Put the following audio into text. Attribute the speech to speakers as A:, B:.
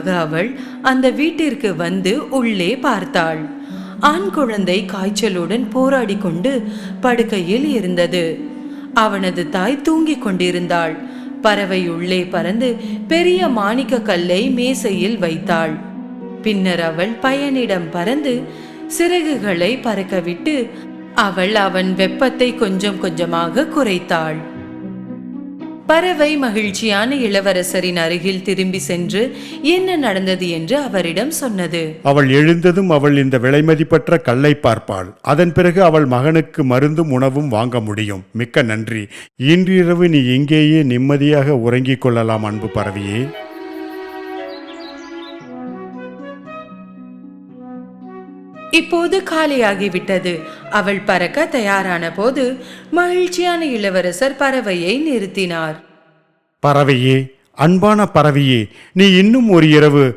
A: அவள் அந்த வீட்டிற்கு வந்து உள்ளே பார்த்தாள். ஆண் குழந்தை காய்ச்சலுடன் போராடி கொண்டு படுக்கையில் இருந்தது. அவனது தாய் தூங்கிக் கொண்டிருந்தாள். பறவை உள்ளே பறந்து பெரிய மாணிக்க கல்லை மேசையில் வைத்தாள். பின்னர் அவள் பையனிடம் பறந்து சிறகுகளை பறக்கவிட்டு அவள் அவன் வெப்பத்தை கொஞ்சம் கொஞ்சமாக குறைத்தாள். பறவை மகிழ்ச்சியான இளவரசரின் அருகில் திரும்பி சென்று என்ன நடந்தது என்று அவரிடம் சொன்னது.
B: அவள் எழுந்ததும் அவள் இந்த விலைமதிப்பற்ற கல்லை பார்ப்பாள். அதன் பிறகு அவள் மகனுக்கு மருந்தும் உணவும் வாங்க முடியும். மிக்க நன்றி. இன்றிரவு நீ இங்கேயே நிம்மதியாக உறங்கிக் கொள்ளலாம் அன்பு பறவையே.
A: இப்போது காலையாகிவிட்டது. அவள் பறக்க தயாரான போது மகிழ்ச்சியான இளவரசர் பறவையை நிறுத்தினார்.
B: பறவையே, அன்பான பறவையே, நீ இன்னும் ஒரு இரவு